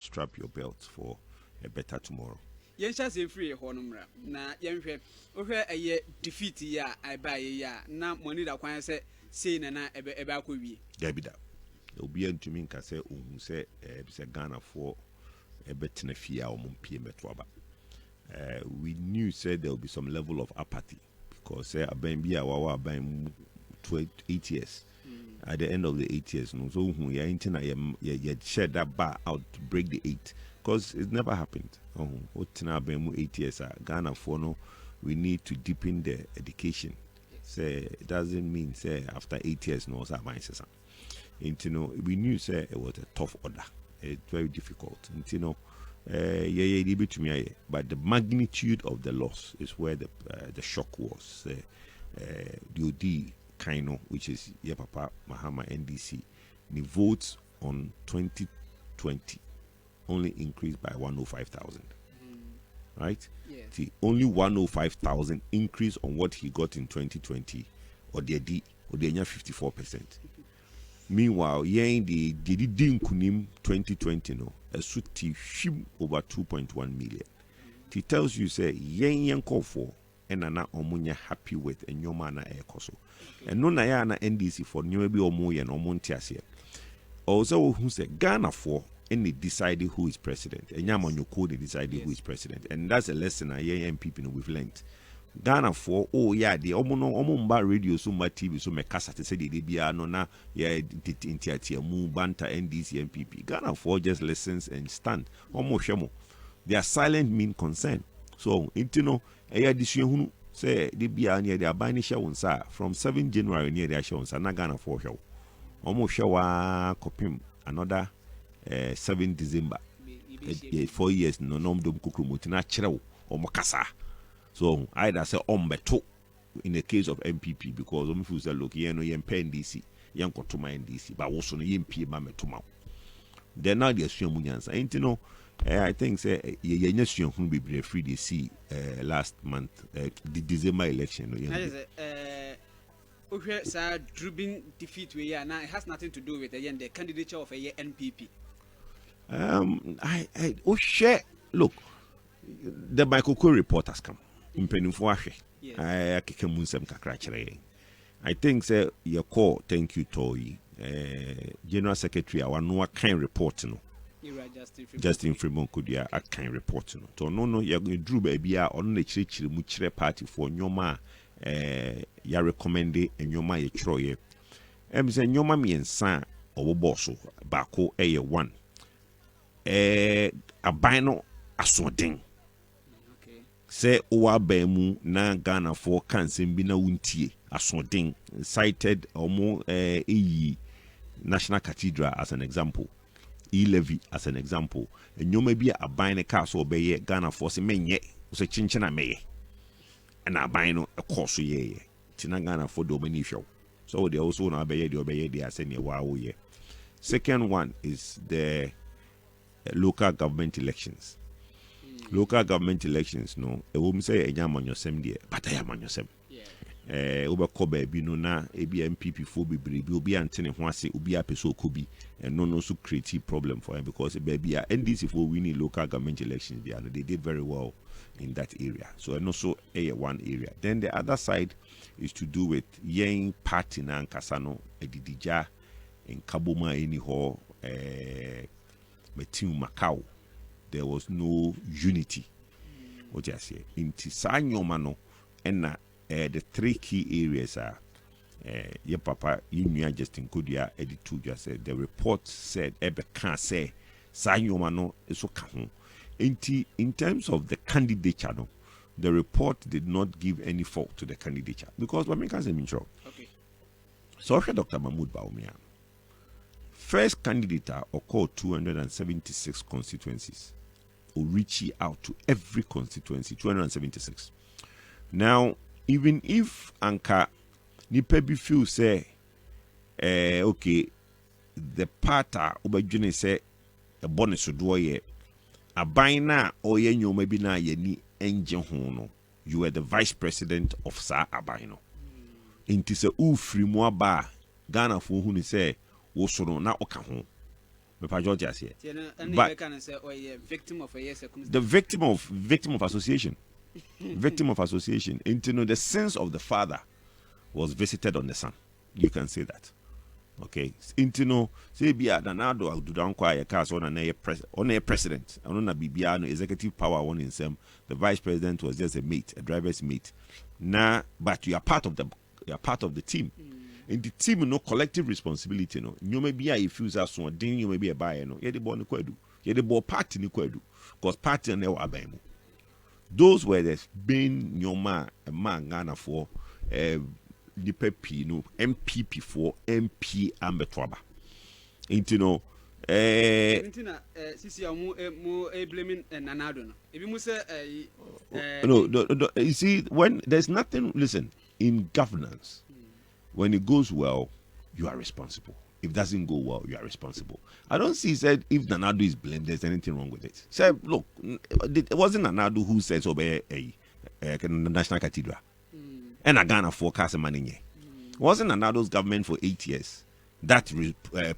strap your belt for a better tomorrow. Yen sha se free honumra na yen hwe eye defeat ya I buy ya na money da kwan say na ebe akɔwie Dabida obi antumi nka sɛ ohun sɛ bisa Ghana for ebetena fie a omompie meto aba. We knew said there will be some level of apathy because aban bi a wawa aban 8 years. At the end of the 8 years, no, so ya intina ya shed that bar out to break the 8 because it never happened. Oh, 8 years. Ghana for no, we need to deepen the education. Say it doesn't mean say after 8 years no, we knew say it was a tough order. It's very difficult. But the magnitude of the loss is where the shock was. The OD Kaino, which is Papa Mahama NDC, the votes on 2020 only increased by 105,000. Right? Yeah. See, only 105,000 increase on what he got in 2020, or the 54%. Meanwhile, the Kunim 2020 no, a suti shim over 2.1 million. It tells you say yen call for and ana omunya happy with and your mana air koso. And no na ya na NDC for new be omo yen omontiasia. Also who say Ghana for any decided who is president. And yaman code decided who is president. And that's a lesson I NPP we've learned. Ghana for the omumba radio so my TV so me kasa te say the bia no na intiatia mu banta NDC NPP. Ghana for just listens and stand. Shemo. Their silent mean consent. So decision hunu say the bia near their banisha wonsa from 7 January near their show na Ghana for show. Showa kopim another 7 December. 4 years no nom dom kukumutina chrew kasa. So either say beto in the case of NPP because feel say look yen pen DC yen kotuma NDC but also no yen pie ma metuma. Then now the assume munyansa. I think say yen assume who be free they see last month the December election. Dribbling defeat we now it has nothing to do with the candidature of a NPP. Look, the Michael report has come. I think say your call thank you Toy General Secretary our no kind report no Justin Fremont could ya a kind report no to no you drew baby on the chiri mu chire party for nyoma ya recommend and nyoma ye troye say nyoma miensa owo bosso bako 1 abino asodin say owa bemu na Ghana for kansem bi na wuntie asodin cited omo National Cathedral as an example, E-Levy as an example, and you may be a buying car so obey Ghana for se menye so chinchina meye and a buying a course ye tina Ghana for domini show. So they also now obey the ascend wow ye. Second one is the local government elections. Local government elections, no, a woman say a yam on your same dear, but I am on your same. Over Kobe, no na, ABMPP for be be Anthony Wasi, Ubi Apeso Kubi, and no so creative problem for him because baby NDC for winning local government elections, they did very well in that area. So and also one area. Then the other side is to do with Yang Party na Kasano, Edidija, in Kabuma anyhow, Metiu Macau. There was no unity. What I say in Tisanyomano and the 3 key areas are your papa you Justin Kudia editu just said the report said Ebe can't say Sanyomano is okay. In terms of the candidature, no, the report did not give any fault to the candidature because what makes him sure. Okay. So Dr.Bawumia, first candidate occurred 276 constituencies. Or reach out to every constituency, 276. Now, even if Anka Nipebi feel say, okay, the parta Ubajune say a bonus to do ye a bina or ye no maybe na ye ni engine hono. You were the vice president of Sa Abino. Inti se u free mo ba Ghana for who say, Wosono na okahon. But the victim of association. Victim of association. Into the sins of the father was visited on the son. You can say that. Okay. Into say be a Danado do down quiet cast on a president. On a BBA executive power one in some. The vice president was just a mate, a driver's mate. Nah, but you are part of the team. In the team, no collective responsibility. No, you may be a fuse as one, then you may be a buyer. No, you're the born Kwadwo. You're the born party Kwadwo. Because party and abemo. Those were the being nyoma a man Ghana for NPP, no NPP for MP Ambetwaba. Into no. Blaming Nanado. If you say no, you see, when there's nothing, listen, in governance. When it goes well, you are responsible. If it doesn't go well, you are responsible. I don't see said if Nanado is blamed, there's anything wrong with it. Said, look, it wasn't Nanado who said obey a national cathedral. And a Ghana forecast money. It wasn't Nanado's government for 8 years that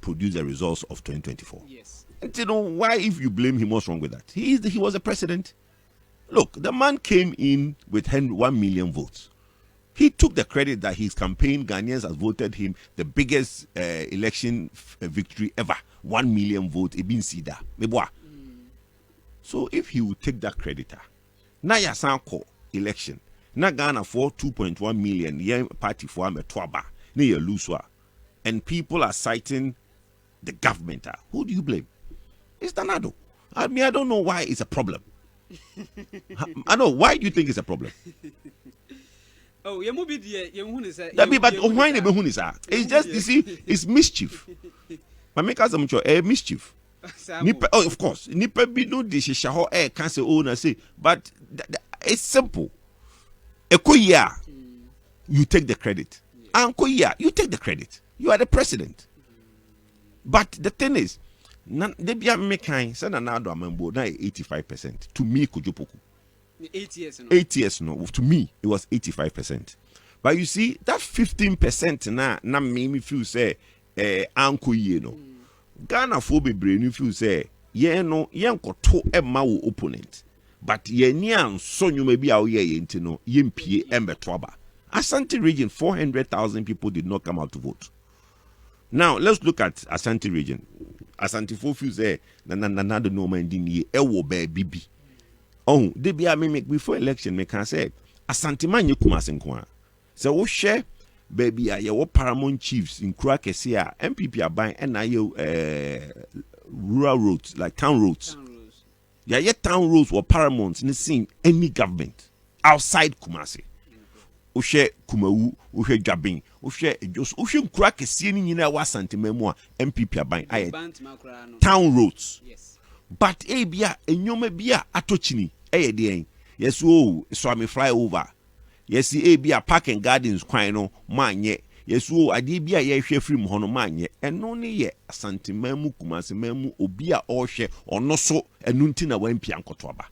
produced the results of 2024. Yes. And you know why? If you blame him, what's wrong with that? He was a president. Look, the man came in with 1 million votes. He took the credit that his campaign, Ghanaians has voted him the biggest election victory ever. 1 million votes, Sida. So if he would take that credit, now ya sanko election, na Ghana for 2.1 million, yen party for Ametwaba, ne ya lose, and people are citing the government. Who do you blame? It's Nanado. I mean, I don't know why it's a problem. I know. Why do you think it's a problem? Oh, you move it, you want to say. But why it's just, you see, it's mischief. But make us a mischief. Oh, of course. Nipa be no dishishaho can't say owner say, but it's simple. Ekoya, you take the credit. Ankoya, you take the credit. You are the president. But the thing is, they be a mekai, send another amembo, now 85%. To me, Kujupoku. 8 years, no. 8 years, no. To me, it was 85%. But you see, that 15% na make me feel say, anko ye no. Ghana phobe brain you feel say, ye no, yen koto emma wo opponent. But ye nian so you may be out ye into no, yen pie embe twaba. Asante region, 400,000 people did not come out to vote. Now, let's look at Asante region. Asante feel say, na no man din ye, ewo be bibi. Oh, they be a mimic before election, me can say, Asante man you Kumasi nkwa. So we share baby your paramount chiefs in Krakesia, NPP are buying and rural roads, like town roads. Yeah, yet town roads were paramount in the same any government outside Kumasi. Ushe Kumawu, Ushe Jabin, Ushe just Ushe Krakesia in Asante memoir, NPP are buying town roads. Yes. But bia enyome bia atochini de yes oh so me fly over yes bia park and gardens kwan no manye yes oh ade bia ye hwe free mu hono manye eno ne ye Asante mamu Kumasi mamu obi a ohwe ono so enu nti na wan pia nkoto aba